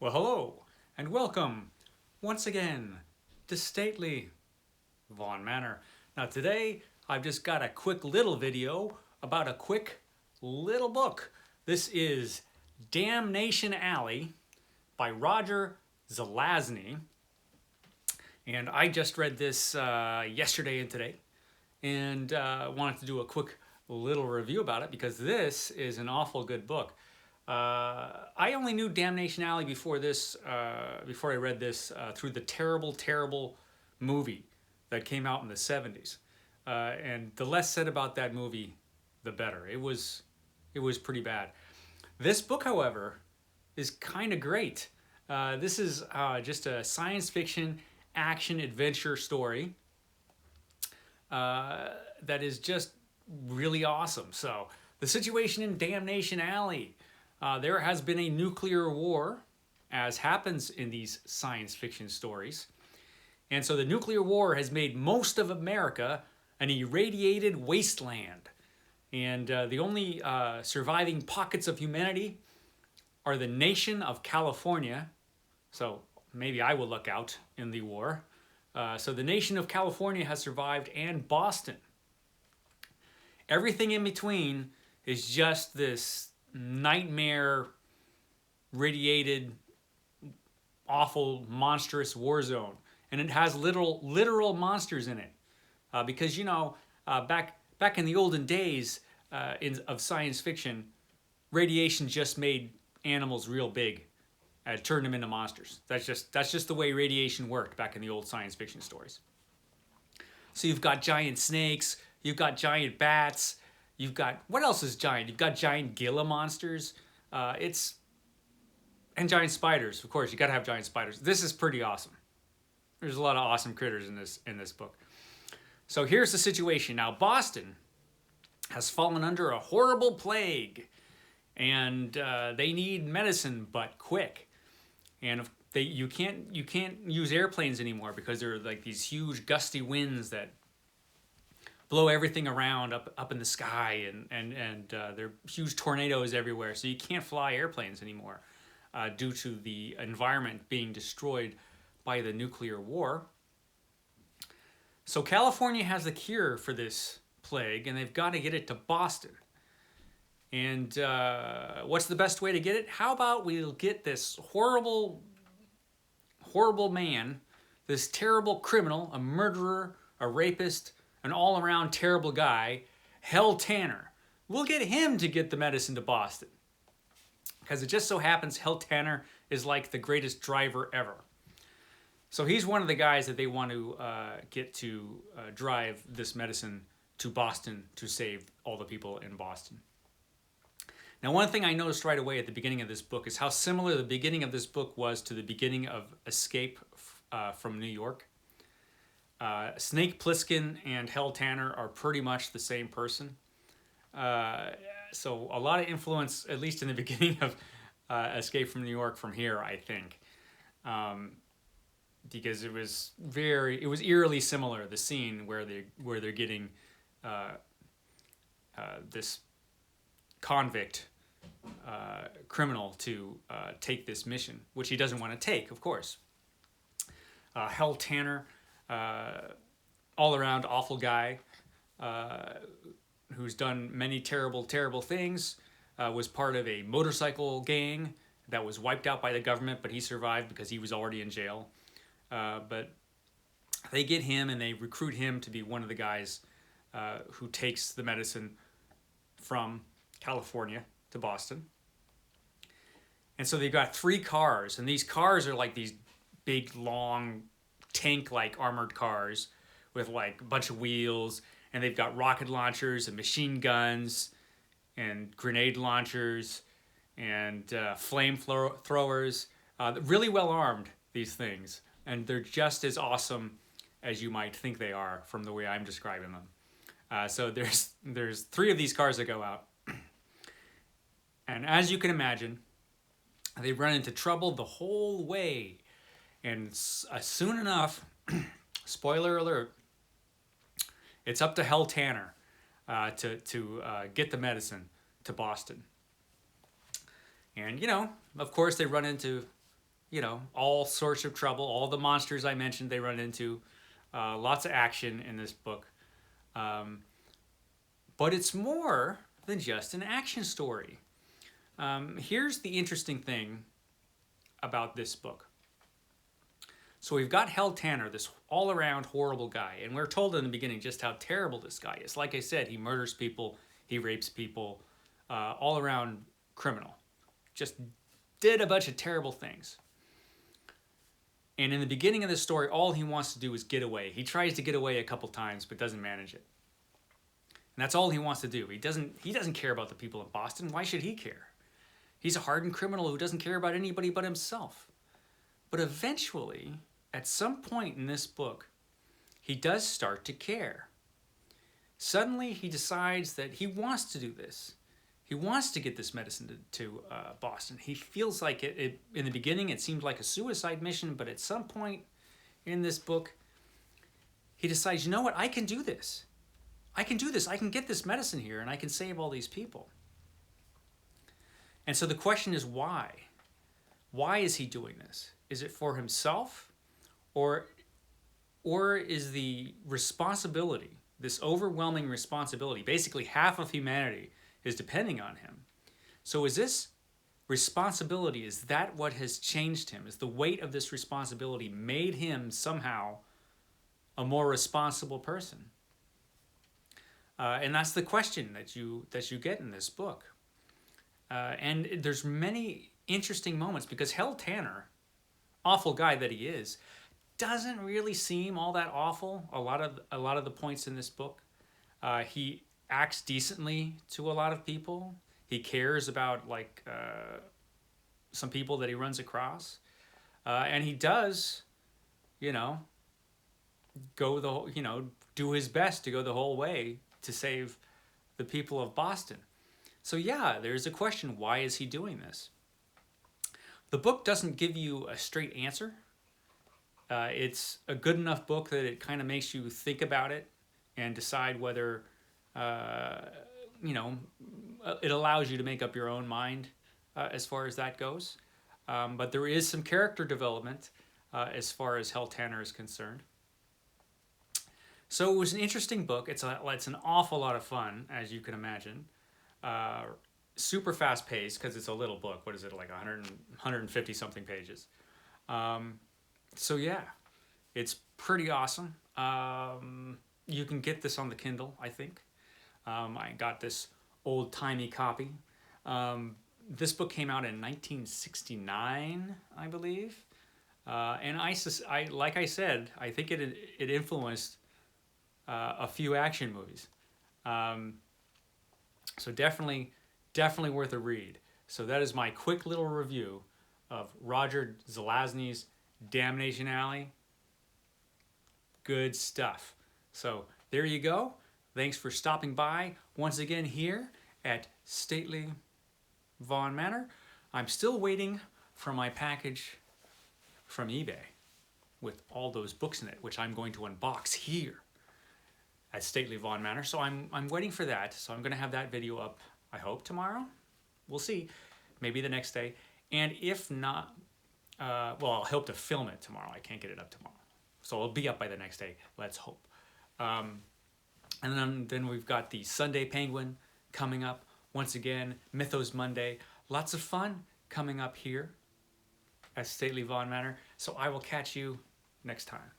Well, hello, and welcome once again to Stately Vaughan Manor. Now, today I've just got a quick little video about a quick little book. This is Damnation Alley by Roger Zelazny. And I just read this yesterday and today, and wanted to do a quick little review about it because this is an awful good book. I only knew Damnation Alley before this, before I read this, through the terrible movie that came out in the 70s. And the less said about that movie, the better. It was pretty bad. This book, however, is kind of great. This is just a science fiction action adventure story that is just really awesome. So the situation in Damnation Alley. There has been a nuclear war, as happens in these science fiction stories. And so the nuclear war has made most of America an irradiated wasteland. And the only surviving pockets of humanity are the nation of California. So maybe I will look out in the war. So the nation of California has survived, and Boston. Everything in between is just this nightmare radiated awful monstrous war zone, and it has literal monsters in it, because back in the olden days of science fiction, radiation just made animals real big and turned them into monsters. That's just the way radiation worked back in the old science fiction stories. So you've got giant snakes, you've got giant bats. You've got, what else is giant? You've got giant Gila monsters. And giant spiders. Of course, you gotta have giant spiders. This is pretty awesome. There's a lot of awesome critters in this book. So here's the situation. Now, Boston has fallen under a horrible plague, and they need medicine, but quick. And you can't use airplanes anymore because there are like these huge gusty winds that blow everything around up in the sky, and there are huge tornadoes everywhere, so you can't fly airplanes anymore due to the environment being destroyed by the nuclear war. So California has the cure for this plague, and they've got to get it to Boston. And what's the best way to get it? How about we'll get this horrible man, this terrible criminal, a murderer, a rapist, an all-around terrible guy, Hell Tanner. We'll get him to get the medicine to Boston. Because it just so happens Hell Tanner is like the greatest driver ever. So he's one of the guys that they want to get to drive this medicine to Boston to save all the people in Boston. Now, one thing I noticed right away at the beginning of this book is how similar the beginning of this book was to the beginning of Escape from New York. Snake Plissken and Hell Tanner are pretty much the same person. So a lot of influence, at least in the beginning of Escape from New York, from here, I think. Because it was eerily similar, the scene where they're getting this convict criminal to take this mission, which he doesn't want to take, of course. Hell Tanner, all around awful guy, who's done many terrible things, was part of a motorcycle gang that was wiped out by the government, but he survived because he was already in jail. But they get him and they recruit him to be one of the guys who takes the medicine from California to Boston. And so they've got 3 cars, and these cars are like these big, long, tank-like armored cars with like a bunch of wheels, and they've got rocket launchers and machine guns and grenade launchers and flamethrowers. Really well armed, these things, and they're just as awesome as you might think they are from the way I'm describing them. So there's 3 of these cars that go out, and as you can imagine, they run into trouble the whole way. And soon enough, spoiler alert, it's up to Hell Tanner to get the medicine to Boston. And, you know, of course they run into you know, all sorts of trouble. All the monsters I mentioned they run into. Lots of action in this book. Um, but it's more than just an action story. Here's the interesting thing about this book. So we've got Hal Tanner, this all-around horrible guy, and we're told in the beginning just how terrible this guy is. Like I said, he murders people, he rapes people, all-around criminal. Just did a bunch of terrible things. And in the beginning of this story, all he wants to do is get away. He tries to get away a couple times, but doesn't manage it. And that's all he wants to do. He doesn't care about the people of Boston. Why should he care? He's a hardened criminal who doesn't care about anybody but himself. But eventually, at some point in this book, he does start to care. Suddenly, he decides that he wants to do this. He wants to get this medicine to Boston. He feels like it, in the beginning, it seemed like a suicide mission, but at some point in this book, he decides, you know what, I can do this. I can do this. I can get this medicine here, and I can save all these people. And so the question is, why? Why is he doing this? Is it for himself? Or is the responsibility, this overwhelming responsibility, basically half of humanity is depending on him. So is this responsibility, is that what has changed him? Is the weight of this responsibility made him somehow a more responsible person? And that's the question that you get in this book. And there's many interesting moments because Hal Tanner, awful guy that he is, doesn't really seem all that awful. A lot of the points in this book, he acts decently to a lot of people. He cares about some people that he runs across, and he does, do his best to go the whole way to save the people of Boston. So yeah, there's a question: why is he doing this? The book doesn't give you a straight answer. It's a good enough book that it kind of makes you think about it and decide whether, it allows you to make up your own mind as far as that goes. But there is some character development as far as Hal Tanner is concerned. So it was an interesting book. It's an awful lot of fun, as you can imagine. Super fast paced because it's a little book. What is it, like 150 something pages? So yeah, it's pretty awesome. You can get this on the Kindle, I think. I got this old-timey copy. This book came out in 1969, I believe. And like I said, I think it influenced a few action movies. So definitely worth a read. So that is my quick little review of Roger Zelazny's Damnation Alley. Good stuff. So there you go. Thanks for stopping by once again here at Stately Vaughan Manor. I'm still waiting for my package from eBay with all those books in it, which I'm going to unbox here at Stately Vaughan Manor. So I'm waiting for that. So I'm going to have that video up, I hope, tomorrow. We'll see. Maybe the next day. And if not, I'll hope to film it tomorrow. I can't get it up tomorrow. So it'll be up by the next day. Let's hope. And then we've got the Sunday Penguin coming up. Once again, Mythos Monday. Lots of fun coming up here at Stately Vaughan Manor. So I will catch you next time.